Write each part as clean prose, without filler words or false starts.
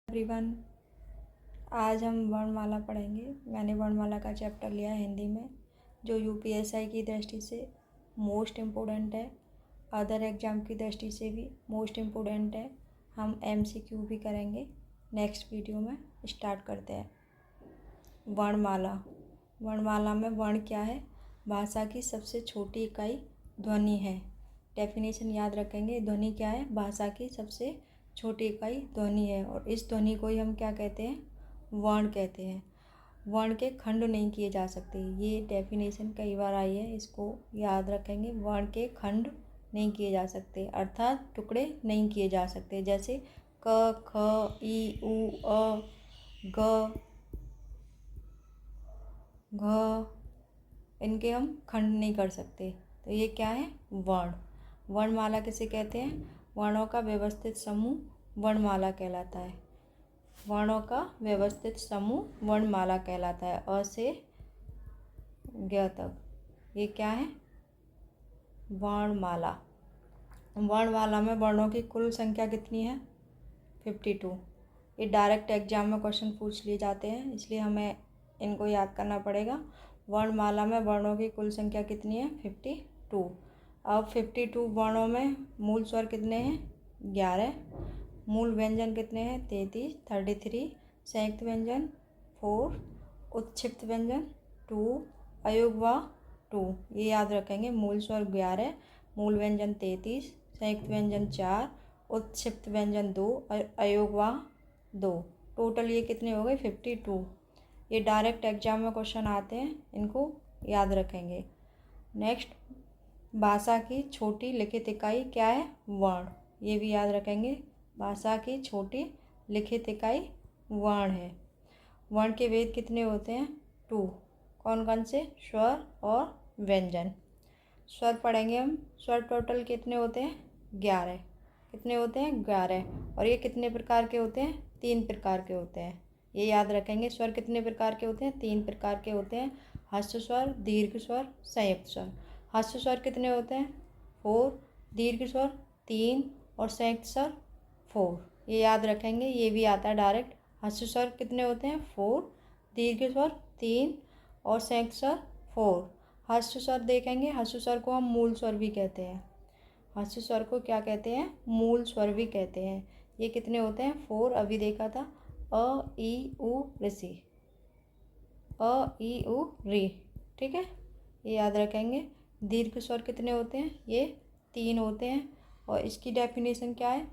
Everyone, आज हम वर्णमाला पढ़ेंगे। मैंने वर्णमाला का चैप्टर लिया है हिंदी में, जो यूपीएससी की दृष्टि से मोस्ट इम्पोर्टेंट है, अदर एग्ज़ाम की दृष्टि से भी मोस्ट इम्पोर्टेंट है। हम एमसीक्यू भी करेंगे। नेक्स्ट वीडियो में स्टार्ट करते हैं। वर्णमाला। वर्णमाला में वर्ण क्या है? भाषा की सबसे छोटी इकाई ध्वनि है। डेफिनेशन याद रखेंगे। ध्वनि क्या है? भाषा की सबसे छोटी इकाई ध्वनि है, और इस ध्वनि को ही हम क्या कहते हैं? वर्ण कहते हैं। वर्ण के खंड नहीं किए जा सकते। ये डेफिनेशन कई बार आई है, इसको याद रखेंगे। वर्ण के खंड नहीं किए जा सकते, अर्थात टुकड़े नहीं किए जा सकते। जैसे क, ख, ई, उ, अ, ग, घ, इनके हम खंड नहीं कर सकते। तो ये क्या है? वर्ण। वर्णमाला किसे कहते हैं? वर्णों का व्यवस्थित समूह वर्णमाला कहलाता है। वर्णों का व्यवस्थित समूह वर्णमाला कहलाता है। अ से ज्ञ तक ये क्या है? वर्णमाला। वर्णमाला में वर्णों की कुल संख्या कितनी है? 52। ये डायरेक्ट एग्जाम में क्वेश्चन पूछ लिए जाते हैं, इसलिए हमें इनको याद करना पड़ेगा। वर्णमाला में वर्णों की कुल संख्या कितनी है? 52। अब 52 वर्णों में मूल स्वर कितने हैं? 11। मूल व्यंजन कितने हैं? 33। संयुक्त व्यंजन 4, उत्क्षिप्त व्यंजन 2, अयोगवा 2। ये याद रखेंगे। मूल स्वर 11, मूल व्यंजन 33, संयुक्त व्यंजन 4, उत्क्षिप्त व्यंजन 2, अयोगवा 2। टोटल ये कितने हो गए? 52। ये डायरेक्ट एग्जाम में क्वेश्चन आते हैं, इनको याद रखेंगे। नेक्स्ट, भाषा की छोटी लिखित इकाई क्या है? वर्ण। ये भी याद रखेंगे। भाषा की छोटी लिखित इकाई वर्ण है। वर्ण के भेद कितने होते हैं? 2। कौन कौन से? स्वर और व्यंजन। स्वर पढ़ेंगे हम। स्वर टोटल कितने होते हैं? 11। कितने होते हैं? 11। और ये कितने प्रकार के होते हैं? 3 प्रकार के होते हैं। ये याद रखेंगे। स्वर कितने प्रकार के होते हैं? 3 प्रकार के होते हैं। ह्रस्व स्वर, दीर्घ स्वर, संयुक्त स्वर। ह्रस्व स्वर कितने होते हैं? 4, दीर्घ स्वर 3 और संयुक्त स्वर 4। ये याद रखेंगे। ये भी आता है डायरेक्ट। ह्रस्व स्वर कितने होते हैं? 4, दीर्घ स्वर 3 और संयुक्त स्वर 4। ह्रस्व स्वर देखेंगे। ह्रस्व स्वर को हम मूल स्वर भी कहते हैं। ह्रस्व स्वर को क्या कहते हैं? मूल स्वर भी कहते हैं। ये कितने होते हैं? 4 अभी देखा था। अ, ई, उ, ऋषि। अ, ई, उ, री। ठीक है, ये याद रखेंगे। दीर्घ स्वर कितने होते हैं? ये 3 होते हैं। और इसकी डेफिनेशन क्या है?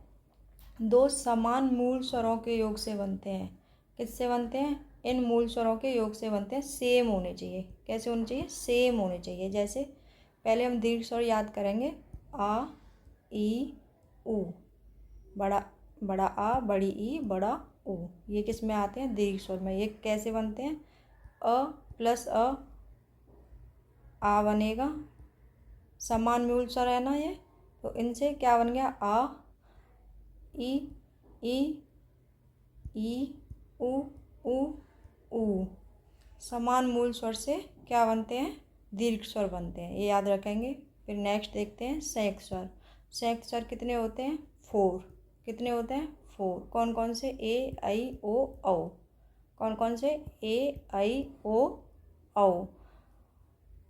2 समान मूल स्वरों के योग से बनते हैं। किससे बनते हैं? इन मूल स्वरों के योग से बनते हैं। सेम होने चाहिए। कैसे होने चाहिए? सेम होने चाहिए। जैसे पहले हम दीर्घ स्वर याद करेंगे। आ, ई, उ। बड़ा बड़ा आ, बड़ी ई, बड़ा उ। ये किस में आते हैं? दीर्घ स्वर में। ये कैसे बनते हैं? अ प्लस आ बनेगा। समान मूल स्वर है ना ये, तो इनसे क्या बन गया? आ, ई, ई, ई, उ, उ, उ। समान मूल स्वर से क्या बनते हैं? दीर्घ स्वर बनते हैं। ये याद रखेंगे। फिर नेक्स्ट देखते हैं संयुक्त स्वर। संयुक्त स्वर कितने होते हैं? 4। कितने होते हैं? 4। कौन कौन से? ए, आई, ओ, औ। कौन कौन से? ए, आई, ओ, औ।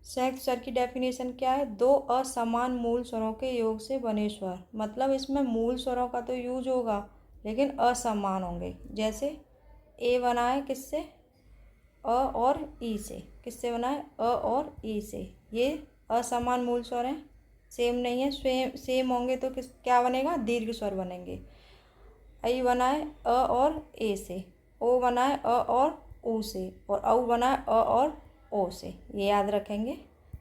संयुक्त स्वर की डेफिनेशन क्या है? 2 असमान मूल स्वरों के योग से बने स्वर। मतलब इसमें मूल स्वरों का तो यूज होगा, लेकिन असमान होंगे। जैसे ए बना है किससे? अ और ई से। किससे बना है? अ और ई से। ये असमान मूल स्वर हैं, सेम नहीं है। सेम होंगे तो क्या बनेगा? दीर्घ स्वर बनेंगे। आई बना है अ और ए से। ओ बना है अ और ऊ से। और औ बना है अ और ओ से। ये याद रखेंगे।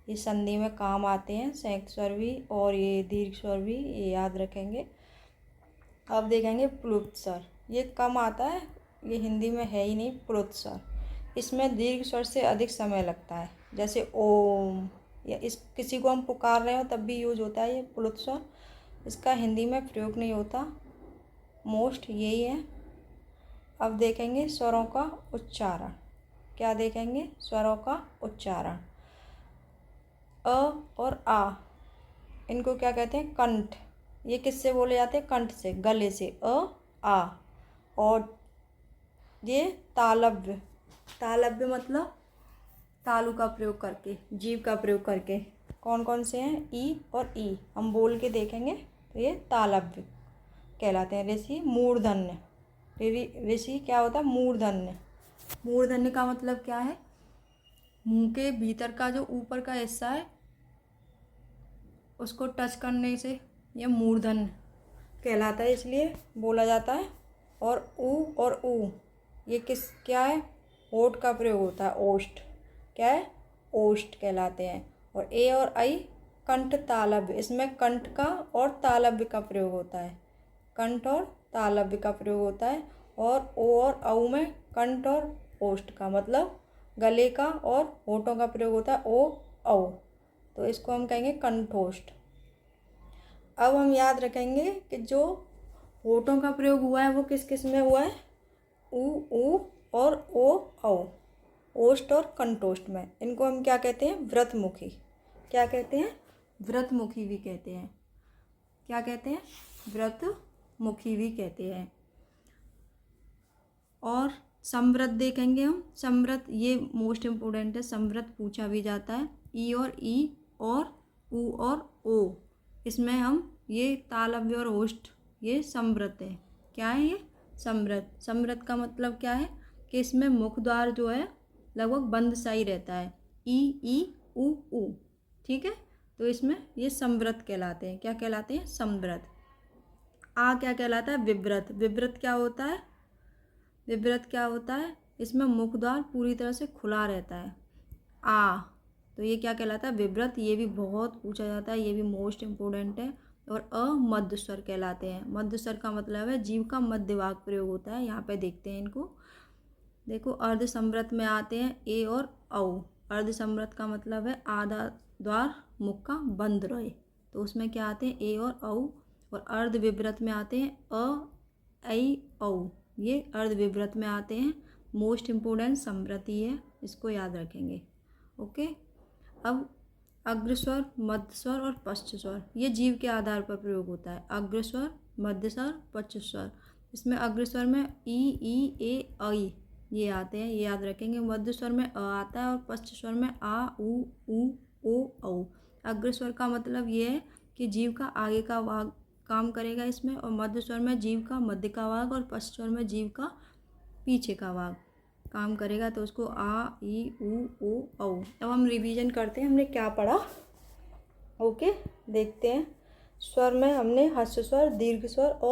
ये संधि में काम आते हैं, संयुक्त स्वर भी और ये दीर्घ स्वर भी। ये याद रखेंगे। अब देखेंगे प्लुत स्वर। ये कम आता है, ये हिंदी में है ही नहीं। प्लुत स्वर, इसमें दीर्घ स्वर से अधिक समय लगता है। जैसे ओम, या इस किसी को हम पुकार रहे हो तब भी यूज होता है ये प्लुत स्वर। इसका हिंदी में प्रयोग नहीं होता। मोस्ट यही है। अब देखेंगे स्वरों का उच्चारण। क्या देखेंगे? स्वरों का उच्चारण। अ और आ, इनको क्या कहते हैं? कंठ। ये किससे बोले जाते हैं? कंठ से, गले से। अ, आ। और ये तालव्य, तालव्य मतलब तालु का प्रयोग करके, जीव का प्रयोग करके। कौन कौन से हैं? ई और ई। हम बोल के देखेंगे तो ये तालव्य कहलाते हैं। ऋषि मूर्धन्य, ऋषि क्या होता है? मूर्धन्य। मूर्धन्य का मतलब क्या है? मुंह के भीतर का जो ऊपर का हिस्सा है उसको टच करने से यह मूर्धन्य कहलाता है, इसलिए बोला जाता है। और ऊ ये क्या है? ओठ का प्रयोग होता है। ओष्ठ क्या है? ओष्ठ कहलाते हैं। और ए और आई कंठ तालव्य, इसमें कंठ का और तालव्य का प्रयोग होता है। कंठ और तालव्य का प्रयोग होता है। और ओ और औ में कंठ और ओष्ठ का, मतलब गले का और होठों का प्रयोग होता है। ओ औ, तो इसको हम कहेंगे कंठोष्ठ। अब हम याद रखेंगे कि जो होठों का प्रयोग हुआ है वो किस किस में हुआ है? ऊ और ओ औ, ओष्ठ और कंठोष्ठ में। इनको हम क्या कहते हैं? व्रतमुखी। क्या कहते हैं? व्रतमुखी भी कहते हैं। क्या कहते हैं? व्रतमुखी भी कहते हैं। और संवृत देखेंगे हम। संवृत ये मोस्ट इम्पोर्टेंट है, संवृत पूछा भी जाता है। ई और ऊ और ओ, इसमें हम ये तालव्य और ओष्ठ ये संवृत है। क्या है ये? संवृत। संवृत का मतलब क्या है? कि इसमें मुख द्वार जो है लगभग बंद सा ही रहता है। ई ऊ, ठीक है। तो इसमें ये संवृत कहलाते हैं। क्या कहलाते हैं? संवृत। आ क्या कहलाता है? विव्रत। विव्रत क्या होता है? विव्रत क्या होता है? इसमें मुख द्वार पूरी तरह से खुला रहता है। आ, तो ये क्या कहलाता है? विव्रत। ये भी बहुत पूछा जाता है, ये भी मोस्ट इम्पोर्टेंट है। और अ मध्य स्वर कहलाते हैं। मध्य स्वर का मतलब है जीव का मध्य भाग प्रयोग होता है। यहाँ पे देखते हैं इनको। देखो, अर्ध संवृत में आते हैं ए और औ। अर्ध संवृत का मतलब है आधा द्वार मुख का बंद रहे, तो उसमें क्या आते हैं? ए और औ। और अर्ध विव्रत में आते हैं अ ऐ औ, ये अर्ध विव्रत में आते हैं। मोस्ट इम्पोर्टेंट संवृत ही है, इसको याद रखेंगे। ओके। अब अग्रस्वर, मध्य स्वर और पश्च स्वर, ये जीव के आधार पर प्रयोग होता है। अग्रस्वर, मध्य स्वर, पश्च स्वर। इसमें अग्रस्वर में ई ए ऐ ये आते हैं, ये याद रखेंगे। मध्य स्वर में अ आता है और पश्च स्वर में आ ऊ ओ औ। अग्रस्वर का मतलब ये है कि जीव का आगे का भाग काम करेगा इसमें, और मध्य स्वर में जीव का मध्य का भाग और पश्च स्वर में जीव का पीछे का भाग काम करेगा, तो उसको आ ई ऊ ओ औ। अब हम रिवीजन करते हैं हमने क्या पढ़ा। ओके, देखते हैं। स्वर में हमने ह्रस्व स्वर, दीर्घ स्वर और